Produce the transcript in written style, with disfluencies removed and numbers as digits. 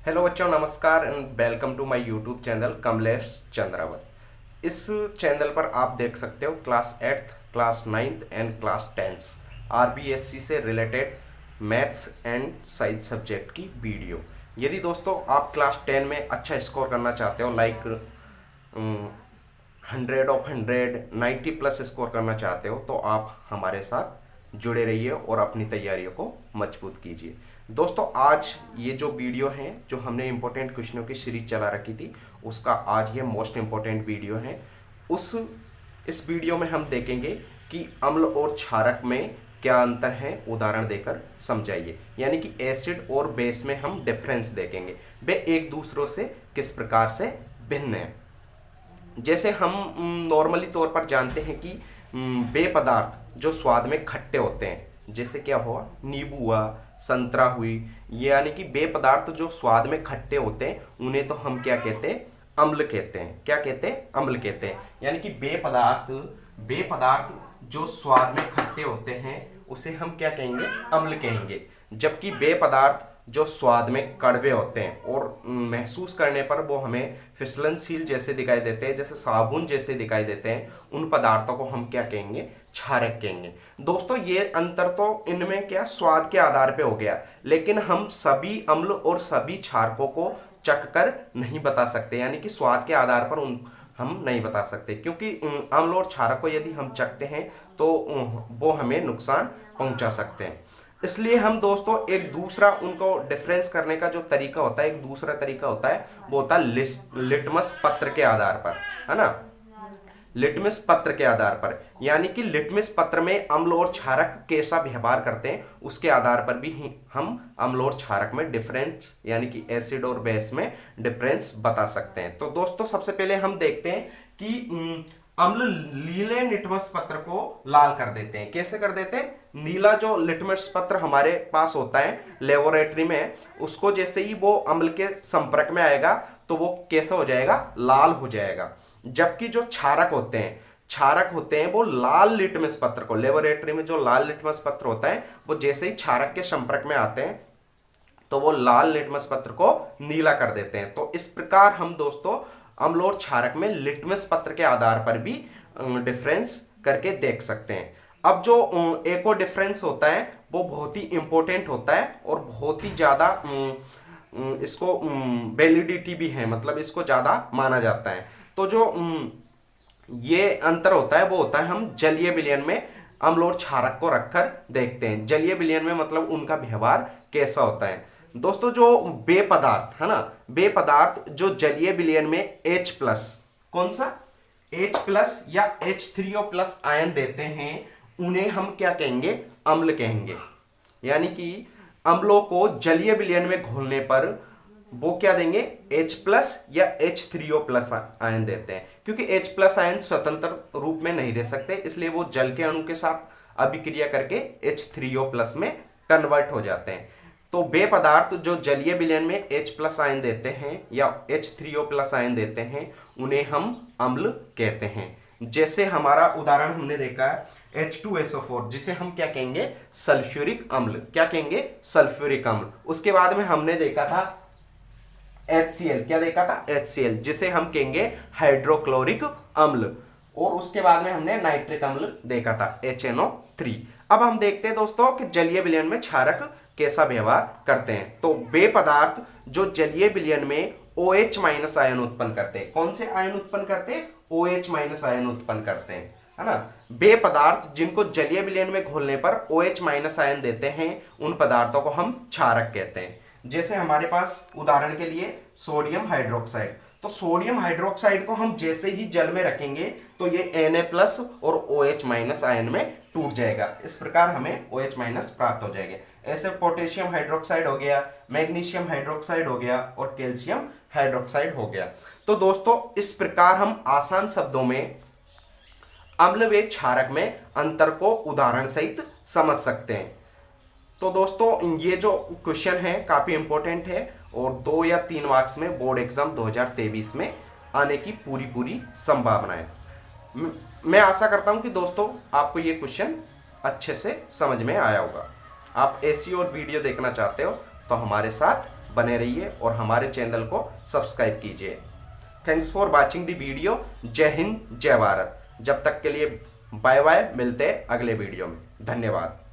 Hello बच्चों, नमस्कार and welcome to my YouTube channel Kamlesh Chandrawat. इस चैनल पर आप देख सकते हो class 8th, class 9th and class 10th RBSC से related maths and science subject की वीडियो। यदि दोस्तों आप क्लास 10 में अच्छा स्कोर करना चाहते हो, लाइक 100 ऑफ 100, 90 प्लस स्कोर करना चाहते हो, तो आप हमारे साथ जुड़े रहिए और अपनी तैयारियों को मजबूत कीजिए। दोस्तों, आज ये जो वीडियो है, जो हमने इम्पोर्टेंट क्वेश्चनों की सीरीज चला रखी थी, उसका आज ये मोस्ट इम्पोर्टेंट वीडियो है। उस इस वीडियो में हम देखेंगे कि अम्ल और क्षारक में क्या अंतर है, उदाहरण देकर समझाइए। यानी कि एसिड और बेस में हम डिफरेंस देखेंगे, वे एक दूसरों से किस प्रकार से भिन्न हैं। जैसे हम नॉर्मली तौर पर जानते हैं कि बे पदार्थ जो स्वाद में खट्टे होते हैं, जैसे क्या हुआ, नींबू हुआ, संतरा हुई, यानी कि बे पदार्थ जो स्वाद में खट्टे होते हैं, उन्हें तो हम क्या कहते हैं, अम्ल कहते हैं। क्या कहते हैं, अम्ल कहते हैं। यानी कि बे पदार्थ जो स्वाद में खट्टे होते हैं, उसे हम क्या कहेंगे, अम्ल कहेंगे। जबकि बे पदार्थ जो स्वाद में कड़वे होते हैं और महसूस करने पर वो हमें फिसलनशील जैसे दिखाई देते हैं, जैसे साबुन जैसे दिखाई देते हैं, उन पदार्थों को हम क्या कहेंगे, क्षारक कहेंगे। दोस्तों, ये अंतर तो इनमें क्या स्वाद के आधार पे हो गया, लेकिन हम सभी अम्ल और सभी क्षारकों को चख कर नहीं बता सकते। यानी कि स्वाद के आधार पर उन हम नहीं बता सकते, क्योंकि अम्ल और क्षारक को यदि हम चखते हैं तो वो हमें नुकसान पहुंचा सकते हैं। इसलिए हम दोस्तों एक दूसरा उनको डिफरेंस करने का जो तरीका होता है, एक दूसरा तरीका होता है, वो होता है लिटमस पत्र के आधार पर, है ना। लिटमस पत्र के आधार पर, यानी कि लिटमस पत्र में अम्ल और क्षारक कैसा व्यवहार करते हैं, उसके आधार पर भी हम अम्ल और क्षारक में डिफरेंस, यानी कि एसिड और बेस में डिफरेंस बता सकते हैं। तो दोस्तों, सबसे पहले हम देखते हैं कि अम्ल नीले लिटमस पत्र को लाल कर देते हैं। कैसे कर देते हैं? नीला जो लिटमस पत्र हमारे पास होता है लेबोरेटरी में, उसको जैसे ही वो अम्ल के संपर्क में आएगा तो वो कैसा हो जाएगा, लाल हो जाएगा। जबकि जो क्षारक होते हैं वो लाल लिटमस पत्र को, लेबोरेटरी में जो लाल लिटमस पत्र होता है, वो जैसे ही क्षारक के संपर्क में आते हैं तो वो लाल लिटमस पत्र को नीला कर देते हैं। तो इस प्रकार हम दोस्तों अम्ल और क्षारक में लिटमस पत्र के आधार पर भी डिफरेंस करके देख सकते हैं। अब जो एको डिफरेंस होता है वो बहुत ही इंपॉर्टेंट होता है और बहुत ही ज़्यादा इसको वैलिडिटी भी है, मतलब इसको ज़्यादा माना जाता है। तो जो ये अंतर होता है वो होता है, हम जलीय विलयन में अम्ल और क्षारक को रखकर देखते हैं। जलीय विलयन में मतलब उनका व्यवहार कैसा होता है। दोस्तों, जो बे पदार्थ है ना, बे पदार्थ जो जलीय विलयन में H प्लस, कौन सा, H प्लस या H3O प्लस आयन देते हैं, उन्हें हम क्या कहेंगे, अम्ल कहेंगे। यानी कि अम्लों को जलीय विलयन में घोलने पर वो क्या देंगे, H प्लस या H3O प्लस आयन देते हैं। क्योंकि H प्लस आयन स्वतंत्र रूप में नहीं दे सकते, इसलिए वो जल के अणु के साथ अभिक्रिया करके H3O प्लस में कन्वर्ट हो जाते हैं। तो बे पदार्थ जो जलीय विलयन में H प्लस आयन देते हैं या H3O प्लस आयन देते हैं, उन्हें हम अम्ल कहते हैं। जैसे हमारा उदाहरण हमने देखा है H2SO4, जिसे हम क्या कहेंगे, सल्फ्यूरिक अम्ल। क्या कहेंगे, सल्फ्यूरिक अम्ल। उसके बाद में हमने देखा था HCl, क्या देखा था, HCl, जिसे हम कहेंगे हाइड्रोक्लोरिक अम्ल। और उसके बाद में हमने नाइट्रिक अम्ल देखा था, HNO3। अब हम देखते हैं दोस्तों कि जलीय विलयन में क्षारक कैसा व्यवहार करते हैं। तो बे पदार्थ जो जलीय विलयन में OH माइनस आयन उत्पन्न करते हैं, कौन से आयन उत्पन्न करते हैं, OH माइनस आयन उत्पन्न करते हैं, है ना। बे पदार्थ जिनको जलीय विलयन में घोलने पर OH माइनस आयन देते हैं, उन पदार्थों को हम क्षारक कहते हैं। जैसे हमारे पास उदाहरण के लिए सोडियम हाइड्रोक्साइड, तो सोडियम हाइड्रोक्साइड को हम जैसे ही जल में रखेंगे तो ये Na प्लस और OH माइनस आयन में टूट जाएगा। इस प्रकार हमें OH माइनस प्राप्त हो जाएगा। ऐसे पोटेशियम हाइड्रोक्साइड हो गया, मैग्नीशियम हाइड्रोक्साइड हो गया और कैल्शियम हाइड्रोक्साइड हो गया। तो दोस्तों, इस प्रकार हम आसान शब्दों में अम्ल व क्षारक में अंतर को उदाहरण सहित समझ सकते हैं। तो दोस्तों, ये जो क्वेश्चन है काफ़ी इंपॉर्टेंट है और 2 या 3 मार्क्स में बोर्ड एग्जाम 2023 में आने की पूरी संभावना है। मैं आशा करता हूं कि दोस्तों आपको ये क्वेश्चन अच्छे से समझ में आया होगा। आप ऐसी और वीडियो देखना चाहते हो तो हमारे साथ बने रहिए और हमारे चैनल को सब्सक्राइब कीजिए। Thanks for watching the video. जय हिंद, जय भारत। जब तक के लिए बाय बाय, मिलते हैं अगले वीडियो में। धन्यवाद।